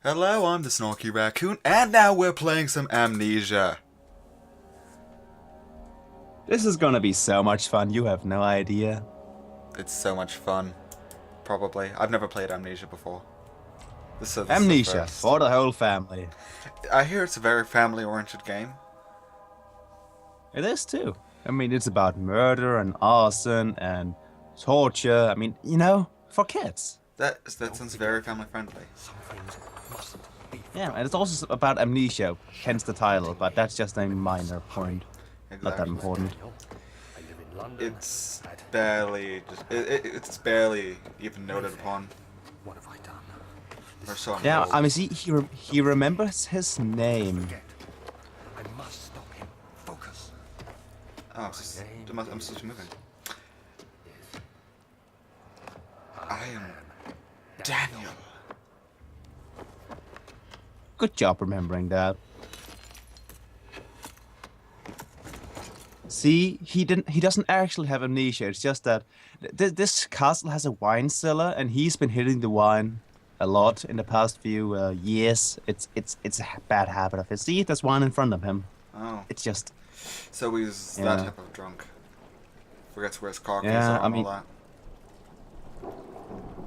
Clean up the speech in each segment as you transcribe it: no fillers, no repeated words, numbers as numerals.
Hello, I'm the Snorky Raccoon, and now we're playing some Amnesia. This is gonna be so much fun, you have no idea. It's so much fun. Probably. I've never played Amnesia before. This is the Amnesia, first. for the whole family. I hear it's a very family-oriented game. It is too. I mean, it's about murder and arson and torture. I mean, for kids. That sounds very family-friendly. Yeah, and it's also about amnesia, hence the title, but that's just a minor point. Not that Exactly. important. It's it's barely even noted upon. What have I done? Or so I'm Yeah, told. I mean, see, he remembers his name. I must stop him. Focus. Oh, I'm supposed to be moving. I am Daniel. Good job remembering that. See, he doesn't actually have amnesia. It's just that this castle has a wine cellar, and he's been hitting the wine a lot in the past few years. It's a bad habit of his. See, there's wine in front of him. Oh, It's just so he's that Yeah. type of drunk. Forgets where his car keys Yeah, are I and mean- all that.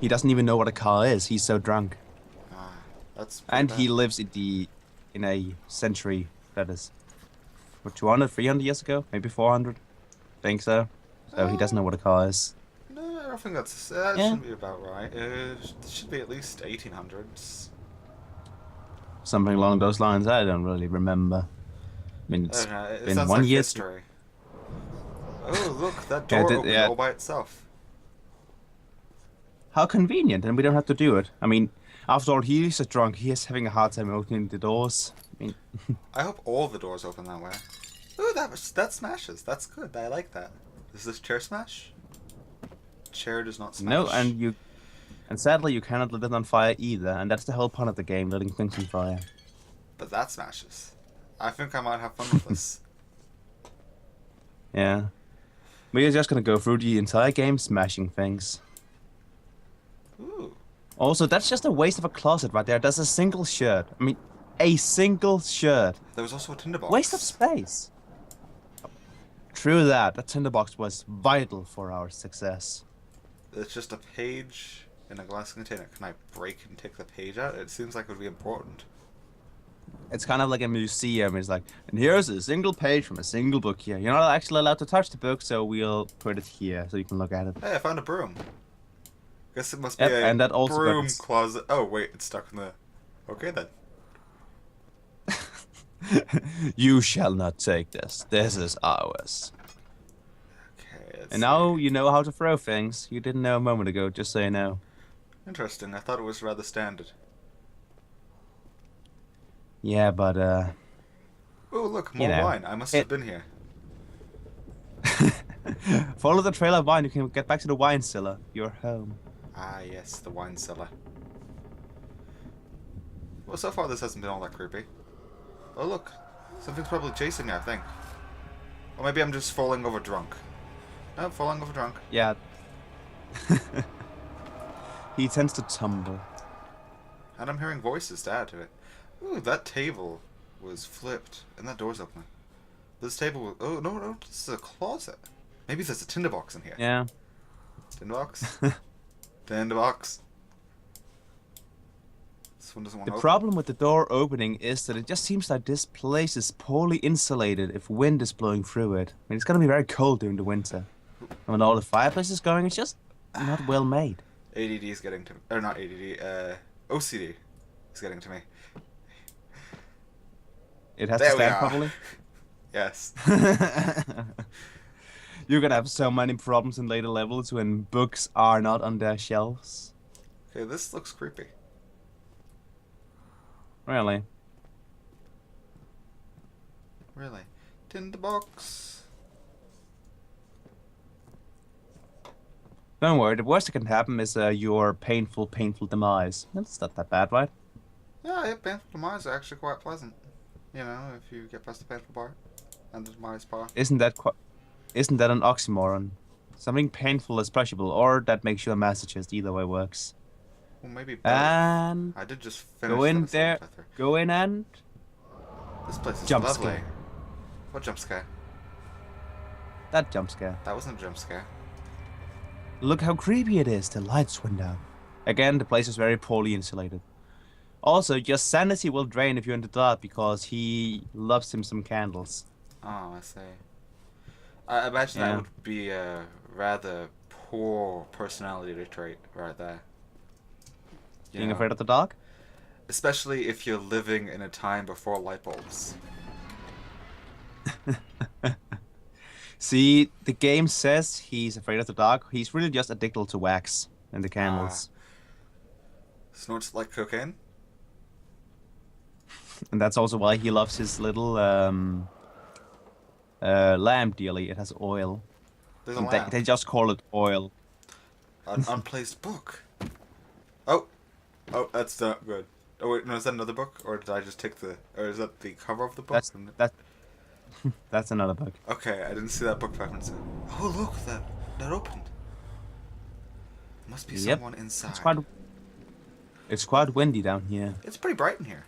he doesn't even know what a car is. He's so drunk, Ah, that's pretty and bad. he lives in a century that is, what, 200, 300 years ago, maybe 400. Think so. So he doesn't know what a car is. No, I don't think that Yeah. shouldn't be about right. It should be at least 1800s. Something along those lines. I don't really remember. I mean, I it's don't know, it been sounds 1 like year. history. Oh, look, that Yeah, door opened yeah. all by itself. How convenient, and we don't have to do it. I mean, after all, he's a drunk. He is having a hard time opening the doors. I mean, I hope all the doors open that way. Ooh, that smashes. That's good. I like that. Does this chair smash? Chair does not smash. no, and sadly, you cannot let it on fire either, and that's the whole point of the game, letting things on fire. But that smashes. I think I might have fun with this. Yeah. We're just gonna go through the entire game smashing things. Ooh. Also, that's just a waste of a closet right there. There's a single shirt. I mean, a single shirt. There was also a tinderbox. Waste of space. True that. That tinderbox was vital for our success. It's just a page in a glass container. Can I break and take the page out? It seems like it would be important. It's kind of like a museum. It's like, and here's a single page from a single book here. You're not actually allowed to touch the book, so we'll put it here so you can look at it. Hey, I found a broom. Guess it must be Yep, a and that also broom got- closet. Oh, wait, it's stuck in the... Okay, then. You shall not take this. This is ours. Okay, let's And now see. you know how to throw things. You didn't know a moment ago, just so you know. Interesting. I thought it was rather standard. Yeah, but Oh, look, You more know, wine. I must it- have been here. follow the trail of wine. You can get back to the wine cellar. Your home. Ah, yes, the wine cellar. Well, so far this hasn't been all that creepy. Oh, look. Something's probably chasing me, I think. Or maybe I'm just falling over drunk. No, falling over drunk. Yeah. He tends to tumble. And I'm hearing voices to add to it. Ooh, that table was flipped. And that door's opening. This table was... Oh, no, this is a closet. Maybe there's a tinderbox in here. Yeah. Tinderbox? Tinderbox. This one doesn't want The to open. problem with the door opening is that it just seems like this place is poorly insulated if wind is blowing through it. I mean, it's gonna be very cold during the winter. And when all the fireplace is going, it's just not well made. ADD is getting to me. Or not ADD, OCD is getting to me. It has There to we stand are. properly. Yes. You're gonna have so many problems in later levels when books are not on their shelves. Okay, this looks creepy. Really. Really. Tinderbox. Don't worry, the worst that can happen is your painful demise. That's not that bad, right? Yeah, painful demise are actually quite pleasant. You know, if you get past the painful part and the demise part. Isn't that an oxymoron? Something painful is pleasurable, or that makes you a masochist. Either way works. Well, maybe both. And I did just finish go in that there. assault path. Go in and This place is Jump lovely. scare. What jump scare? that jump scare. That wasn't a jump scare. Look how creepy it is. The lights went down. Again, the place is very poorly insulated. Also, your sanity will drain if you're in the dark because he loves him some candles. Oh, I see. I imagine that Yeah. would be a rather poor personality trait right there. You Being know, afraid of the dark? especially if you're living in a time before light bulbs. See, the game says he's afraid of the dark. He's really just addicted to wax and the Ah. candles. Snorts like cocaine? And that's also why he loves his little lamp dearly. It has oil. There's a And lamp. they just call it oil. An unplaced book. Oh. Oh, that's not good. Oh wait, no, is that another book? Or did I just take the... Or is that the cover of the book? That's another book. Okay, I didn't see that book reference. Oh look, that opened. Must be Yep. someone inside. It's quite windy down here. It's pretty bright in here.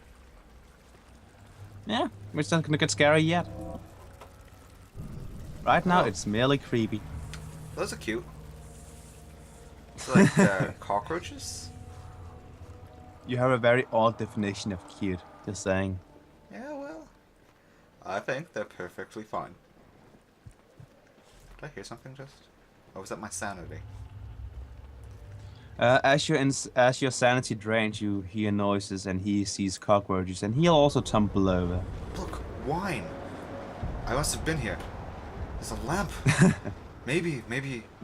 Yeah, it's not gonna get scary yet. Right now, Oh. it's merely creepy. Those are cute. It's like cockroaches? You have a very odd definition of cute. Just saying. Yeah, well, I think they're perfectly fine. Did I hear something just? Or was that my sanity? As your sanity drains, you hear noises and he sees cockroaches, and he'll also tumble over. Look, wine! I must have been here. There's a lamp. maybe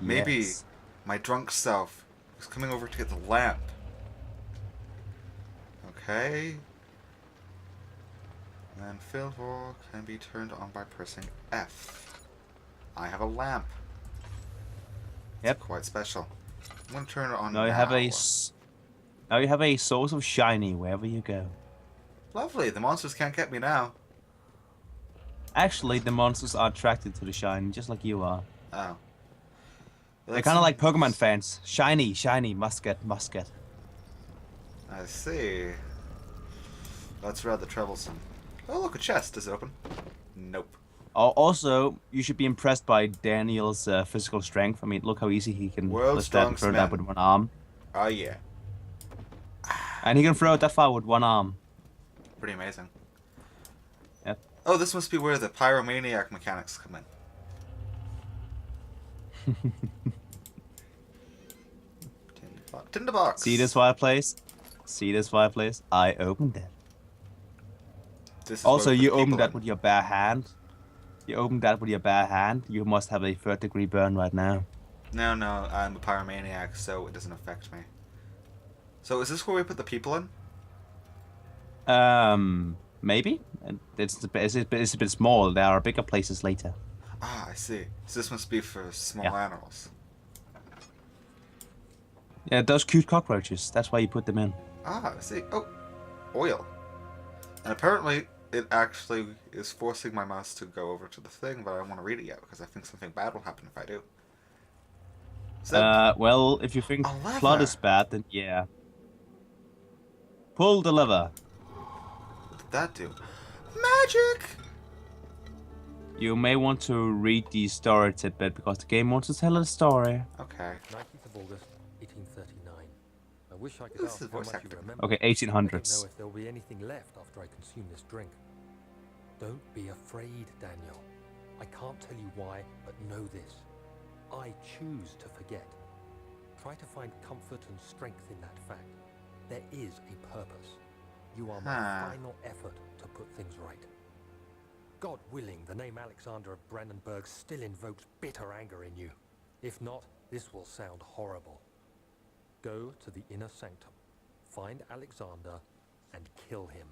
Yes. my drunk self was coming over to get the lamp. Okay. And field wall can be turned on by pressing F. I have a lamp. Yep. Quite special. I'm gonna turn it on Now now. you have now you have a source of shiny wherever you go. Lovely. The monsters can't get me now. Actually, the monsters are attracted to the shiny, just like you are. Oh. They're kind of like Pokemon fans. Shiny, shiny, must get, must get. I see. That's rather troublesome. Oh, look, a chest is open. Nope. Also, you should be impressed by Daniel's physical strength. I mean, look how easy he can World's lift that and strongest throw that man. with one arm. Oh, yeah. And he can throw it that far with one arm. Pretty amazing. Yep. Oh, this must be where the pyromaniac mechanics come in. Tinderbox. See this fireplace? See this fireplace? I opened it. This is Also, where we you put opened people that in. with your bare hand. You opened that with your bare hand. You must have a third-degree burn right now. No, I'm a pyromaniac, so it doesn't affect me. So is this where we put the people in? Maybe. It's a bit small. There are bigger places later. Ah, I see. So this must be for small Yeah. animals. Yeah, those cute cockroaches. That's why you put them in. Ah, I see. Oh, oil. And apparently it actually is forcing my mouse to go over to the thing, but I don't want to read it yet because I think something bad will happen if I do. Is that Well, if you think a lever? plot is bad, then yeah. Pull the lever. what did that do? Magic! You may want to read the story tidbit because the game wants to tell a story. Okay. 19th of August, 1839. I wish I could This ask is how voice much you acting. remember. Okay, I don't know 1800s. if there'll be anything left after I consume this drink. Don't be afraid, Daniel. I can't tell you why, but know this. I choose to forget. Try to find comfort and strength in that fact. There is a purpose. You are my Huh. final effort to put things right. God willing, the name Alexander of Brandenburg still invokes bitter anger in you. If not, this will sound horrible. Go to the inner sanctum, find Alexander, and kill him.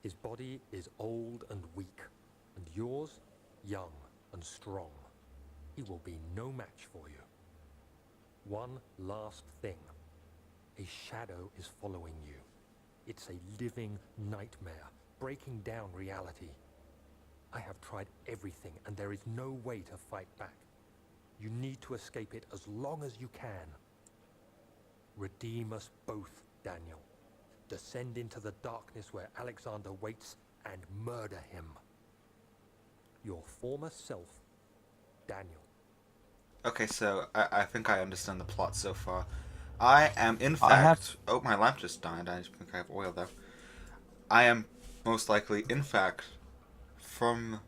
His body is old and weak, and yours, young and strong. He will be no match for you. One last thing. A shadow is following you. It's a living nightmare, breaking down reality. I have tried everything, and there is no way to fight back. You need to escape it as long as you can. Redeem us both, Daniel. Descend into the darkness where Alexander waits and murder him. Your former self, Daniel. Okay, so I think I understand the plot so far. I am, in I fact... have- Oh, my lamp just died. I think I have oil, though. I am most likely, in fact, from...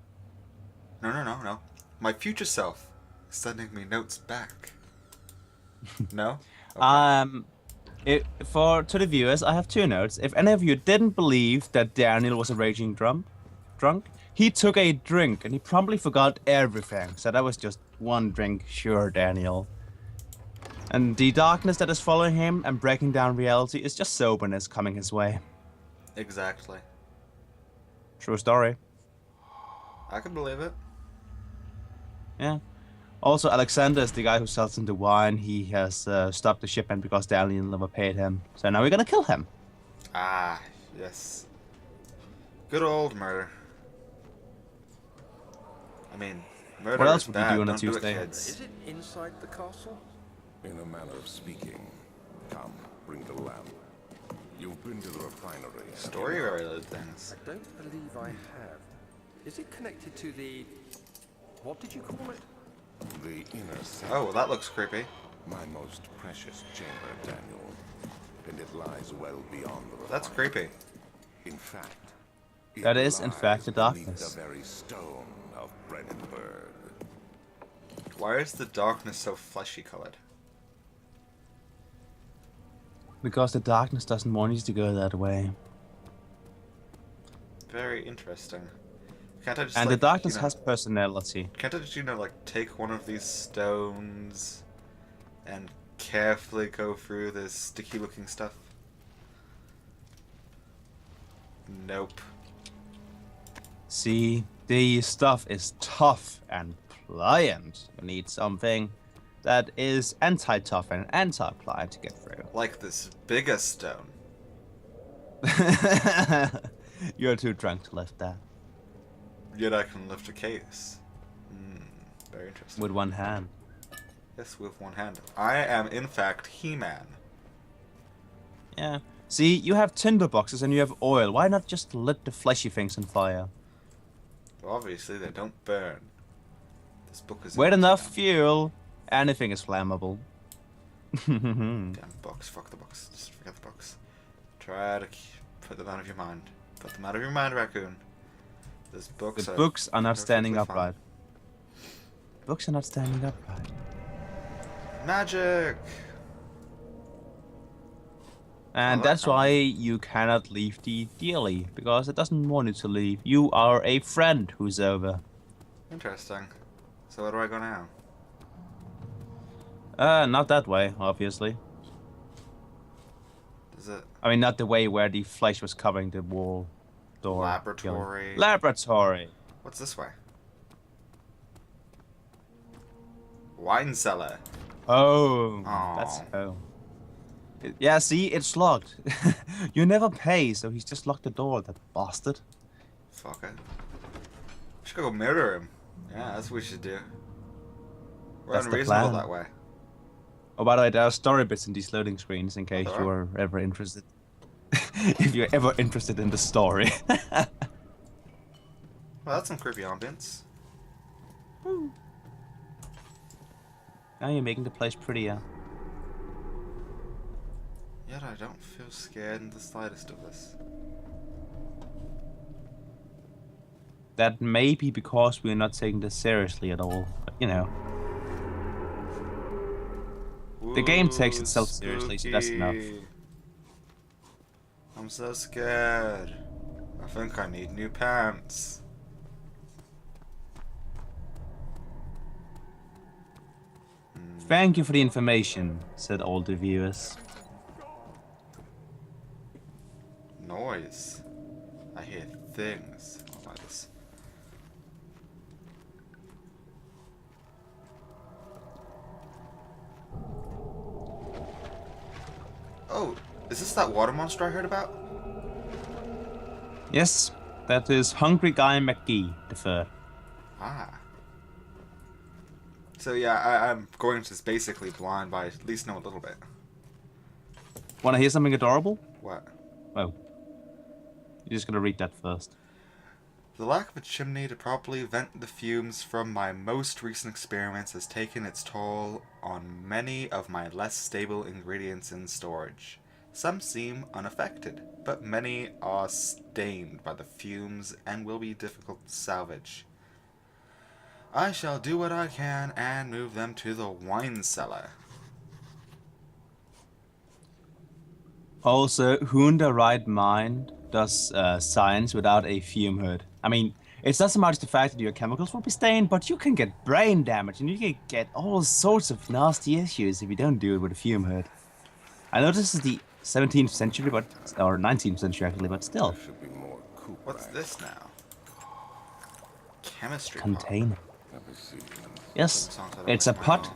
No. My future self is sending me notes back. No? Okay. To the viewers, I have two notes. If any of you didn't believe that Daniel was a raging drunk, he took a drink and he promptly forgot everything. So that was just one drink, sure, Daniel. And the darkness that is following him and breaking down reality is just soberness coming his way. Exactly. True story. I can believe it. Yeah. Also, Alexander is the guy who sells him the wine. He has stopped the shipment because Daniel never paid him. So now we're gonna kill him. Ah, yes. Good old murder. I mean, murder What else is would you bad. do on a Don't do it, Tuesday? kids. Is it inside the castle? In a manner of speaking. Come, bring the lamp. You've been to the refinery. Story-related things. I don't believe I have. Is it connected to the... what did you call it? The inner cell. Oh, well, that looks creepy. My most precious chamber, Daniel. And it lies well beyond the refinery. That's creepy. In fact, it That is, in fact, the lies beneath darkness. the very stone of Brennenburg. Why is the darkness so fleshy colored? Because the darkness doesn't want you to go that way. Very interesting. Can't I just, And like, the darkness you know, has personality. Can't I just, like, take one of these stones and carefully go through this sticky-looking stuff? Nope. See, the stuff is tough and pliant. You need something that is anti-tough and anti-pliant to get through. Like this bigger stone. You're too drunk to lift that. Yet I can lift a case. Very interesting. With one hand. Yes, with one hand. I am, in fact, He-Man. Yeah. See, you have tinder boxes and you have oil. Why not just lit the fleshy things on fire? Well, obviously, they don't burn. This book is... With empty enough now. fuel, anything is flammable. Damn box. Fuck the box. Just forget the box. Try to put them out of your mind. Put them out of your mind, raccoon. These books The books are not standing perfectly fine. upright. Books are not standing upright. Magic! And Oh, that's that why you cannot leave the daily, because it doesn't want you to leave. You are a friend who's over. Interesting. So where do I go now? Not that way, obviously. Is it I mean, not the way where the flesh was covering the wall door. laboratory? Laboratory. What's this way? Wine cellar. Oh, Aw. that's yeah. See, it's locked. You never pay, so he's just locked the door. That bastard. Fuck it. We should go murder him. Yeah, that's what we should do. We're That's the unreasonable plan. that way. Oh, by the way, there are story bits in these loading screens in case there you are ever interested. If you're ever interested in the story. Well, that's some creepy ambience. Now you're making the place prettier. Yet I don't feel scared in the slightest of this. That may be because we're not taking this seriously at all. But, you know, the game takes itself seriously, so that's enough. spooky. I'm so scared. I think I need new pants. Thank you for the information, said all the viewers. Noise. I hear things. Oh, like this. Oh, is this that water monster I heard about? Yes, that is Hungry Guy McGee the third. Ah. So yeah, I'm going to basically blind, but I at least know a little bit. Want to hear something adorable? What? Oh. You're just gonna read that first. The lack of a chimney to properly vent the fumes from my most recent experiments has taken its toll on many of my less stable ingredients in storage. Some seem unaffected, but many are stained by the fumes and will be difficult to salvage. I shall do what I can and move them to the wine cellar. Also, who in their right mind does science without a fume hood? I mean, it's not so much the fact that your chemicals will be stained, but you can get brain damage and you can get all sorts of nasty issues if you don't do it with a fume hood. I know this is the 17th century, but or 19th century actually, but still. There should be more coop What's bags. this now? Chemistry pot. Container. Let me see. Yes, it's a pot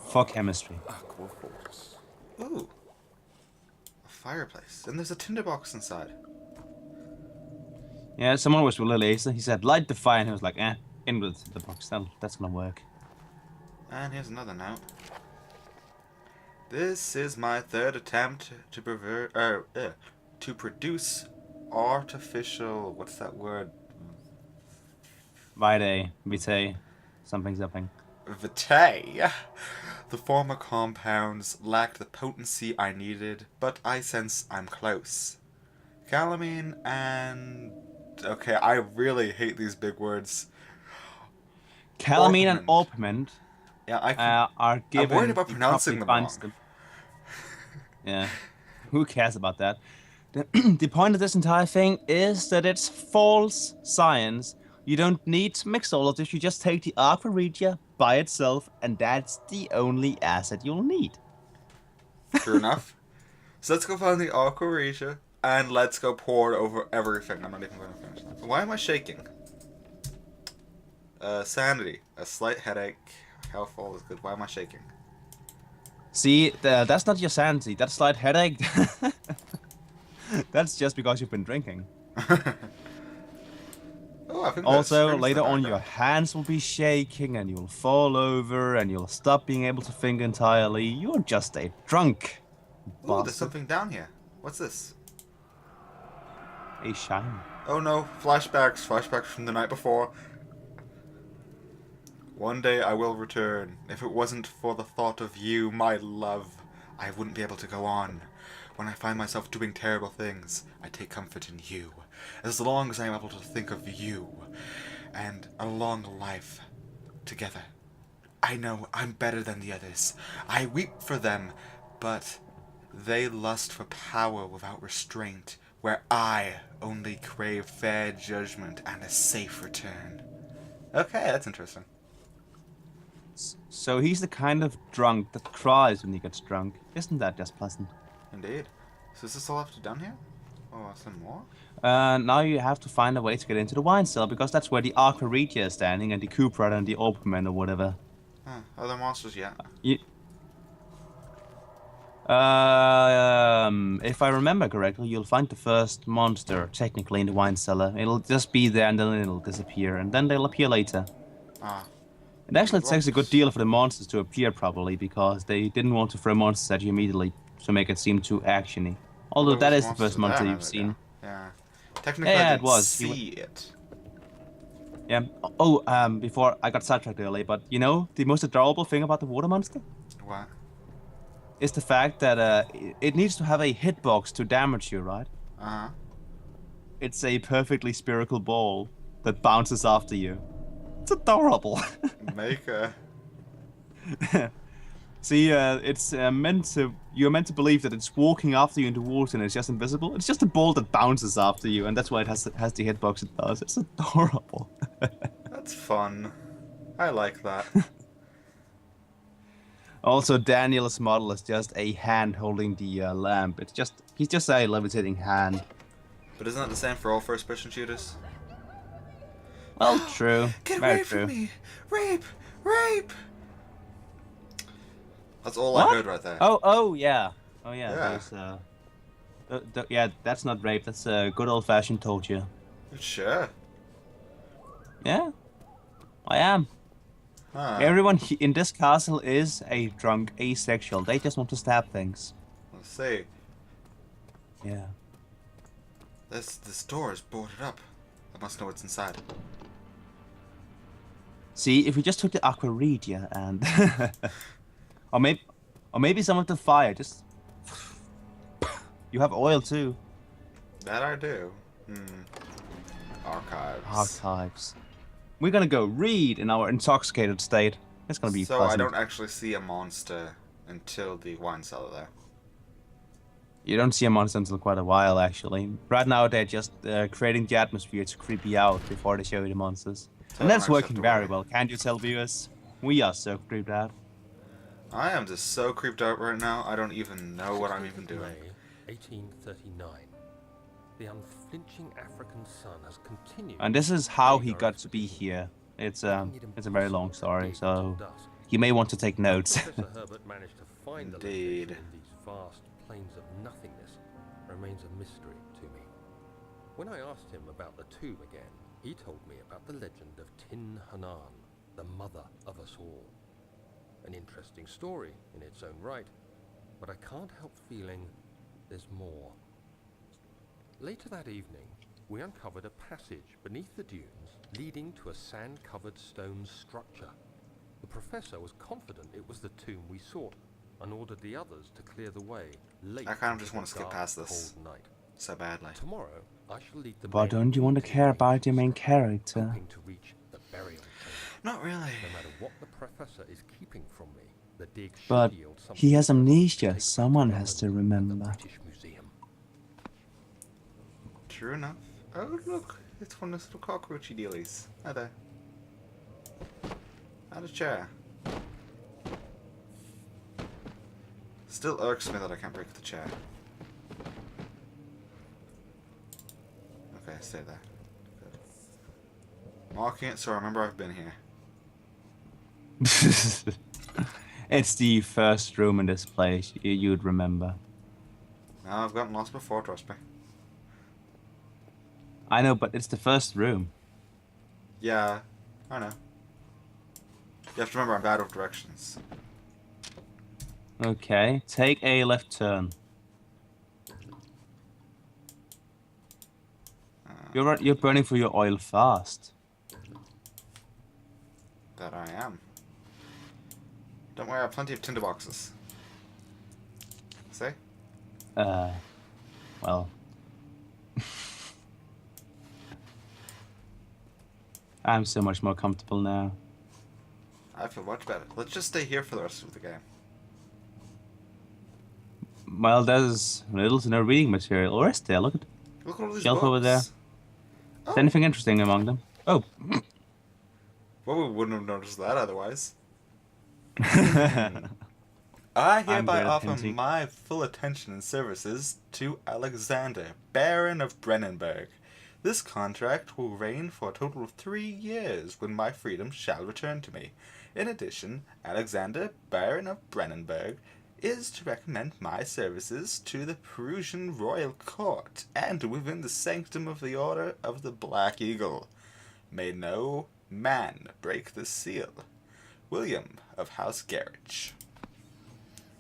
for chemistry. Aqua Force. Ooh. A fireplace. And there's a tinderbox inside. Yeah, someone was really lazy. He said, light the fire, and he was like, in with the box. That's gonna work. And here's another note. This is my third attempt to produce artificial. What's that word? Vitae, something. Vitae. The former compounds lacked the potency I needed, but I sense I'm close. Calamine and... Okay, I really hate these big words. Calamine and orpiment Yeah, are given. I'm worried about he pronouncing probably them finds wrong. Yeah, who cares about that? The point of this entire thing is that it's false science. You don't need to mix all of this. You just take the Aqua Regia by itself, and that's the only asset you'll need. True enough. So let's go find the Aqua Regia, and let's go pour it over everything. I'm not even going to finish that. Why am I shaking? Sanity. A slight headache. Health all is good. Why am I shaking? See, that's not your sanity. That slight headache. That's just because you've been drinking. Oh, I think that Also, screams later the on, dark your eye. hands will be shaking, and you'll fall over, and you'll stop being able to think entirely. You're just a drunk. Ooh, there's Bastard. something down here. What's this? A shine. Oh no, flashbacks from the night before. One day I will return. If it wasn't for the thought of you, my love, I wouldn't be able to go on. When I find myself doing terrible things, I take comfort in you. As long as I am able to think of you and a long life together. I know I'm better than the others. I weep for them, but they lust for power without restraint, where I only crave fair judgment and a safe return. Okay, that's interesting. So he's the kind of drunk that cries when he gets drunk. Isn't that just pleasant? Indeed. So is this all I have to done here? Oh, some more? Now you have to find a way to get into the wine cellar, because that's where the Aqua Regia is standing, and the Cooper and the Orpiment or whatever. Huh, are there monsters yet? If I remember correctly, you'll find the first monster technically in the wine cellar. It'll just be there and then it'll disappear, and then they'll appear later. Ah. It actually takes a good Rocks. deal for the monsters to appear, probably, because they didn't want to throw monsters at you immediately to make it seem too actiony. Although There that was is the first monsters monster there, you've there seen. we go. Yeah. Technically, Yeah, I it didn't was. see it. Yeah. Oh, before I got sidetracked earlier, but you know, the most adorable thing about the water monster What? is the fact that it needs to have a hitbox to damage you, right? Uh-huh. It's a perfectly spherical ball that bounces after you. It's adorable. Make a... See, it's meant to. You're meant to believe that it's walking after you in the water and it's just invisible. It's just a ball that bounces after you, and that's why it has the hitbox it does. It's adorable. That's fun. I like that. Also, Daniel's model is just a hand holding the lamp. He's just a levitating hand. But isn't that the same for all first-person shooters? Well, true. Get Very away true. from me! Rape! Rape! That's all What? I heard right there. Oh yeah. Oh yeah. Yeah. There's, yeah, that's not rape. That's good old-fashioned torture. Sure. Yeah, I am. Huh. Everyone in this castle is a drunk asexual. They just want to stab things. Let's see. Yeah. This door is boarded up. I must know what's inside. See, if we just took the Aquaridia and, or maybe some of the fire. Just you have oil too. That I do. Archives. Archives. We're gonna go read in our intoxicated state. It's gonna be So pleasant. I don't actually see a monster until the wine cellar there. You don't see a monster until quite a while, actually. Right now, they're just creating the atmosphere to creep you out before they show you the monsters. So And I that's don't actually working have to very worry. well, can't you tell, viewers? We are so creeped out. I am just so creeped out right now, I don't even know what I'm 16th even of doing. May, 1839. The unflinching African sun has continued. And this is how he Our got to be expedition, here. It's making it a very long impossible to story, dig so until dusk. you may want to take notes. Professor Herbert managed to find the Indeed. location in these vast plains of nothingness remains a mystery to me. When I asked him about the tomb again, he told me about the legend of Tin Hanan, the mother of us all. An interesting story in its own right, but I can't help feeling there's more. Later that evening, we uncovered a passage beneath the dunes leading to a sand-covered stone structure. The professor was confident it was the tomb we sought and ordered the others to clear the way late. I kind of into just the want to skip dark, past this cold night. so badly. Tomorrow, I shall lead the But men don't you want to into care the about your main structure, character? hoping to reach the burial chamber. Not really. No matter what the professor is keeping from me, the dig should But yield something he has to amnesia. take back Someone to has to London and the remember. British Museum. True enough. Oh, look. It's one of those little cockroachy dealies. Hi there. Add a chair. Still irks me that I can't break the chair. Okay, stay there. Good. Marking it so I remember I've been here. It's the first room in this place. You'd remember. Now I've gotten lost before, trust me. I know, but it's the first room. Yeah, I know. You have to remember I'm bad with directions. Okay, take a left turn. You're burning for your oil fast. That I am. Don't worry, I have plenty of tinderboxes. See? Well. I'm so much more comfortable now. I feel much better. Let's just stay here for the rest of the game. Well, there's little to no reading material. Or is there? Look at Look at all these shelf books. over there. Oh. Is anything interesting among them? Oh. Well, we wouldn't have noticed that otherwise. I I'm hereby good at offer hinting. my full attention and services to Alexander, Baron of Brennenburg. This contract will reign for a total of 3 years, when my freedom shall return to me. In addition, Alexander, Baron of Brennenburg, is to recommend my services to the Prussian royal court, and within the sanctum of the Order of the Black Eagle. May no man break the seal. William of House Garage.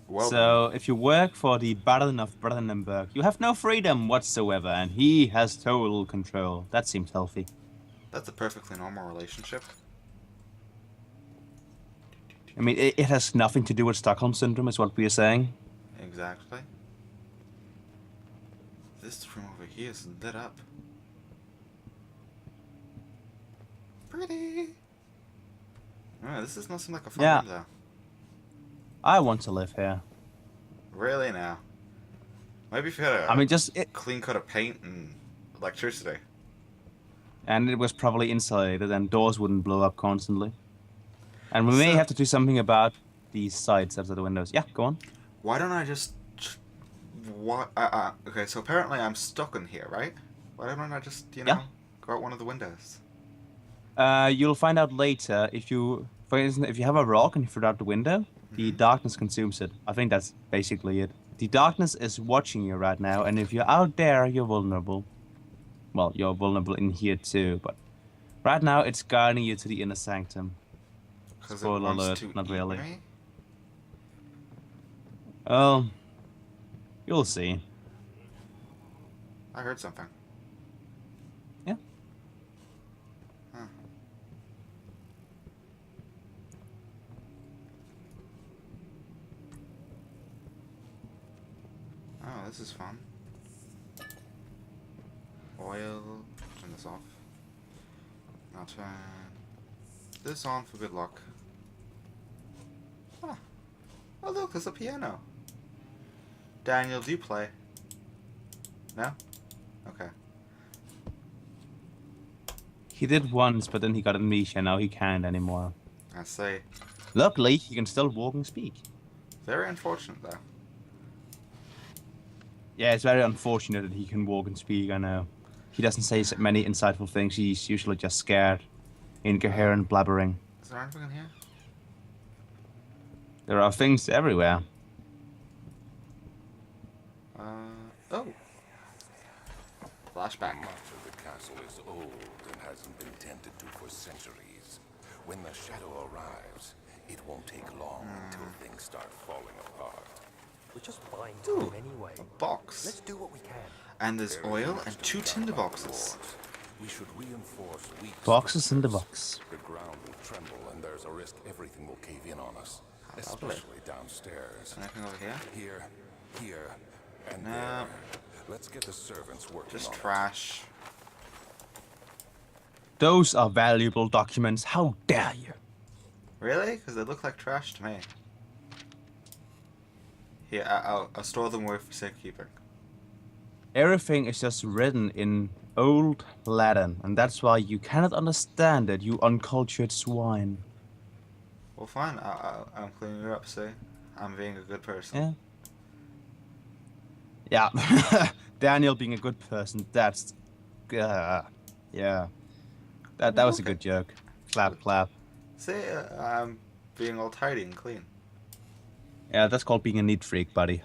Well, So, if you work for the Baron of Brandenburg, you have no freedom whatsoever, and he has total control. That seems healthy. that's a perfectly normal relationship. I mean, it has nothing to do with Stockholm Syndrome, is what we are saying. Exactly. This room over here is lit up. Pretty. This does not seem like a fun Yeah. room, though. I want to live here. Really now. Maybe if you had a I mean, clean coat of paint and electricity. and it was probably insulated, and doors wouldn't blow up constantly. And we may So- have to do something about these sides of the windows. Yeah, go on. Why don't I just... What? Okay, so apparently I'm stuck in here, right? Why don't I just, you know, Yeah. go out one of the windows? You'll find out later if you, for instance, if you have a rock and you throw it out the window, the darkness consumes it. I think that's basically it. The darkness is watching you right now, and if you're out there, you're vulnerable. Well, you're vulnerable in here too, but right now it's guiding you to the inner sanctum. Because it Spoiler wants alert, to not eat really. me? Well, you'll see. I heard something. Yeah. Huh. Oh, this is fun. Oil. Turn this off. Now turn this on for good luck. Huh. Oh look, there's a piano. Daniel, do you play? No? Okay. He did once, but then he got amnesia. Now he can't anymore. I see. Luckily, he can still walk and speak. Very unfortunate though. Yeah, it's very unfortunate that he can walk and speak. I know. He doesn't say so many insightful things. He's usually just scared, incoherent, blabbering. Is there anything in here? There are things everywhere. Oh. Flashback. Much of the castle is old and hasn't been tended to for centuries. When the shadow arrives, it won't take long until things start falling apart. We're just buying time anyway. A box. Let's do what we can. And there's There is oil much and to 2 be done tinder about boxes. walls. We should reinforce weak Boxes in the structures. box. The ground will tremble and there's a risk everything will cave in on us. Lovely. Especially downstairs. Anything over here? Here, and No. there. Let's get the servants working Just on it. trash. Those are valuable documents. How dare you? Really? Because they look like trash to me. Here, I'll store them away for safekeeping. Everything is just written in old Latin, and that's why you cannot understand it, you uncultured swine. Well, fine. I'm cleaning you up, see? I'm being a good person. Yeah. Yeah. Daniel being a good person, that's... yeah. That was a good joke. Clap, clap. See, I'm being all tidy and clean. Yeah, that's called being a neat freak, buddy.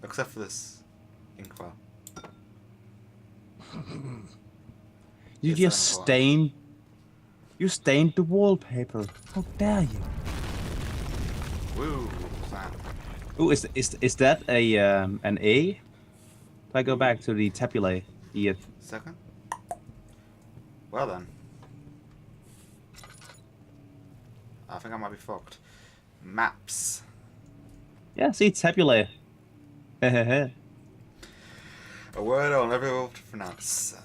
Except for this inkwell. You It's just unemployed. stained... You stained the wallpaper. How dare you? Woo! Snap. Ooh, is that a an A? If I go back to the tabulae, the Second? Well then. I think I might be fucked. Maps. yeah, see tabulae. Hehehe. A word I'll never be able to pronounce.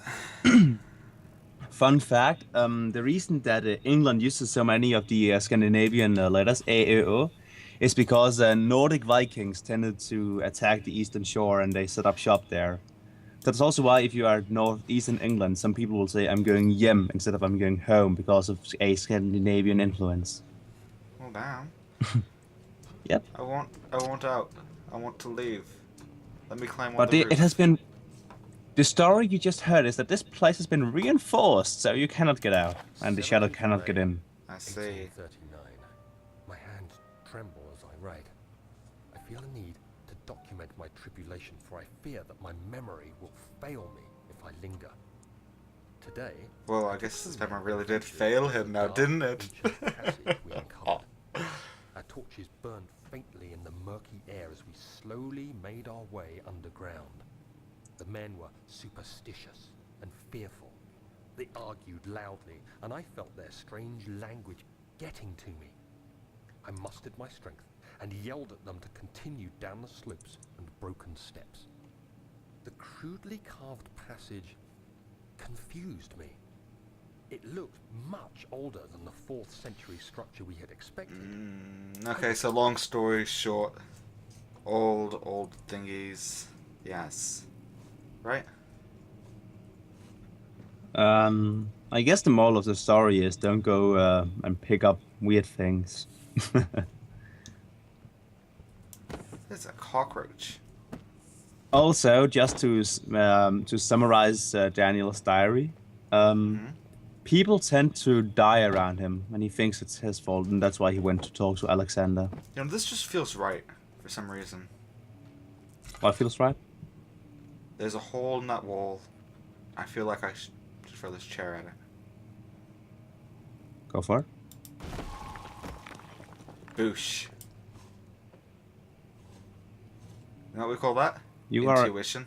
Fun fact: the reason that England uses so many of the Scandinavian letters A, E, O, is because Nordic Vikings tended to attack the eastern shore and they set up shop there. That's also why if you are northeastern England, some people will say I'm going hjem instead of I'm going home because of a Scandinavian influence. Well, damn. Yep. I want out. I want to leave. Let me climb on But the it roof. has been... The story you just heard is that this place has been reinforced, so you cannot get out, and the shadow 7th cannot get May, in. I see. 1839. My hands tremble as I write. I feel a need to document my tribulation, for I fear that my memory will fail me if I linger. Today, Well, I guess this memory really did fail him now, didn't it? ancient passage we uncovered. Our torches burned faintly in the murky air as we slowly made our way underground. The men were superstitious and fearful. They argued loudly, and I felt their strange language getting to me. I mustered my strength and yelled at them to continue down the slopes and broken steps. The crudely carved passage confused me. It looked much older than the 4th century structure we had expected. Okay, so long story short. Old thingies. Yes. Right? I guess the moral of the story is don't go and pick up weird things. There's a cockroach. Also, just to summarize Daniel's diary, people tend to die around him, and he thinks it's his fault, and that's why he went to talk to Alexander. You know, this just feels right for some reason. What feels right? There's a hole in that wall. I feel like I should throw this chair at it. Go for it. Boosh. You know what we call that? You are Intuition.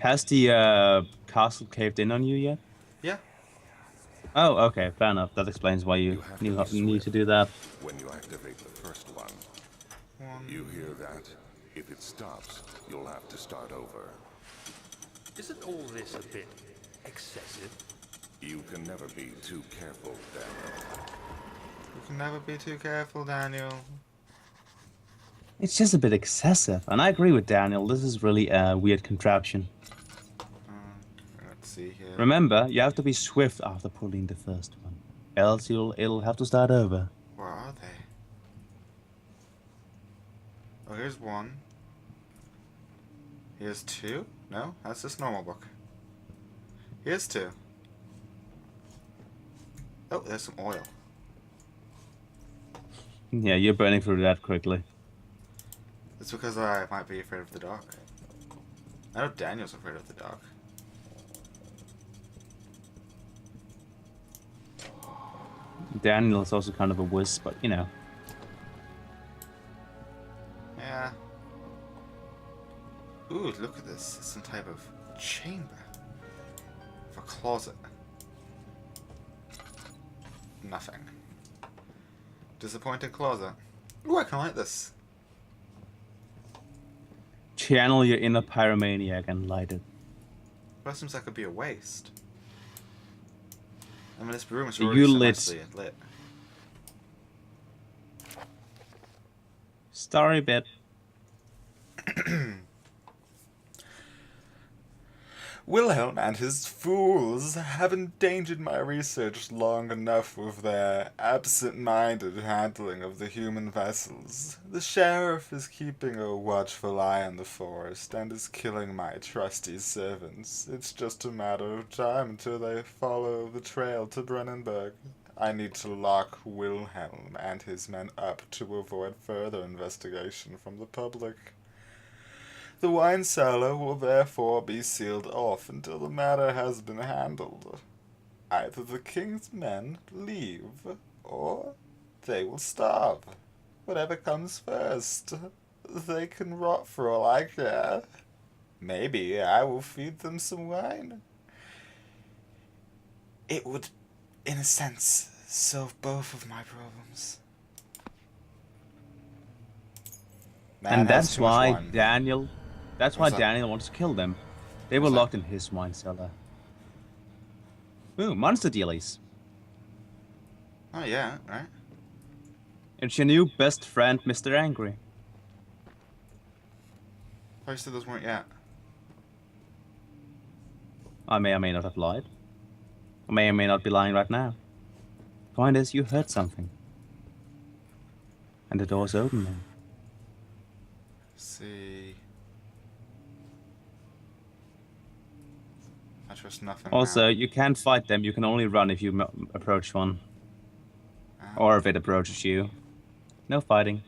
Has the castle caved in on you yet? Yeah. Oh, okay, fair enough. That explains why you You have to be need to swift do that. when you activate the first one. You hear that? If it stops, you'll have to start over. Isn't all this a bit excessive? You can never be too careful, Daniel. You can never be too careful, Daniel. It's just a bit excessive, and I agree with Daniel. This is really a weird contraption. Let's see here. Remember, you have to be swift after pulling the first one, else it'll have to start over. Where are they? Oh, here's one. Here's two? No, that's just normal book. Here's two. Oh, there's some oil. Yeah, you're burning through that quickly. It's because I might be afraid of the dark. I know Daniel's afraid of the dark. Daniel is also kind of a wuss, but you know. Yeah. Ooh, look at this. It's some type of chamber. For closet. Nothing. Disappointing closet. Ooh, I kinda like this. Channel your inner pyromaniac and light it. That seems like it'd be a waste. I mean, this room is You already so lit. nicely lit. Story bit. Wilhelm and his fools have endangered my research long enough with their absent-minded handling of the human vessels. The sheriff is keeping a watchful eye on the forest and is killing my trusty servants. It's just a matter of time until they follow the trail to Brennenburg. I need to lock Wilhelm and his men up to avoid further investigation from the public. The wine cellar will therefore be sealed off until the matter has been handled. Either the king's men leave, or they will starve. Whatever comes first. They can rot for all I care. Maybe I will feed them some wine. It would, in a sense, solve both of my problems. Man And has that's too much why wine. Daniel... That's why What's that? Daniel wants to kill them. They were What's that? locked in his wine cellar. Ooh, monster dealies. Oh yeah, right? It's your new best friend, Mr. Angry. I said those weren't yet. I may or may not have lied. I may or may not be lying right now. Point is, you heard something. And the door's open now. See. I trust nothing. Also, now. you can't fight them. You can only run if you approach one. Or if it approaches you. No fighting.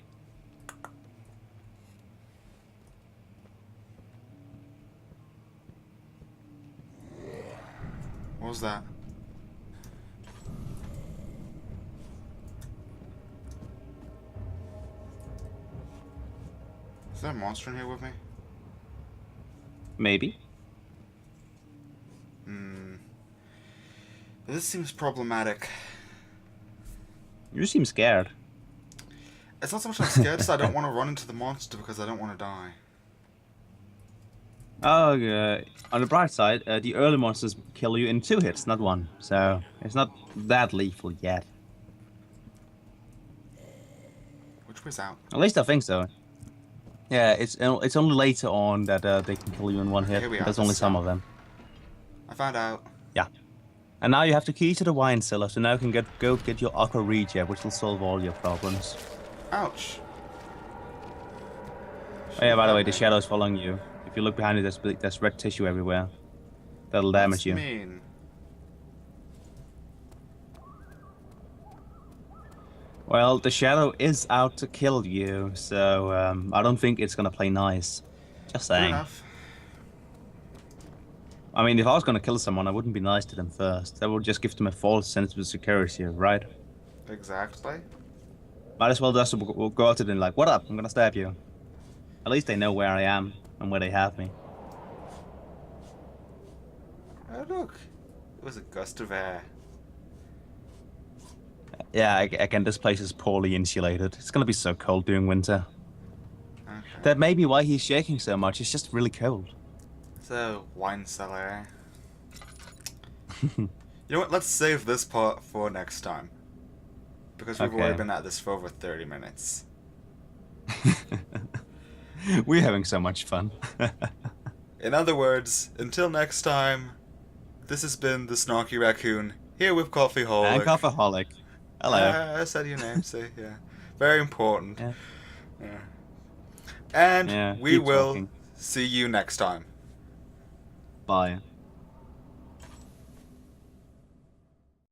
What was that? Is there a monster in here with me? Maybe. This seems problematic. You seem scared. It's not so much I'm scared as I don't want to run into the monster because I don't want to die. Oh, on the bright side, the early monsters kill you in 2 hits, not 1. So, it's not that lethal yet. Which way's out? At least I think so. Yeah, it's only later on that they can kill you in 1 hit. Here we are, There's only this some is- of them. I found out. Yeah. And now you have the key to the wine cellar, so now you can go get your aqua regia, which will solve all your problems. Ouch. Oh yeah, by the way, the shadow's following you. If you look behind you, there's red tissue everywhere. That'll damage you. Mean. Well, the shadow is out to kill you, so I don't think it's gonna play nice. Just Fair saying. enough. I mean, if I was gonna kill someone, I wouldn't be nice to them first. That would just give them a false sense of security, right? Exactly. Might as well just go out to them like, "What up? I'm gonna stab you." At least they know where I am and where they have me. Oh, look. It was a gust of air. Yeah, again, this place is poorly insulated. It's gonna be so cold during winter. Okay. That may be why he's shaking so much. It's just really cold. It's a wine cellar. You know what? Let's save this part for next time. Because we've already Okay. been at this for over 30 minutes. We're having so much fun. In other words, until next time, this has been the Snarky Raccoon, here with Coffeeholic. And Coffeeholic. Hello. I said your name, see, yeah. Very important. Yeah. Yeah. And Yeah, we keep will talking. see you next time. Bye.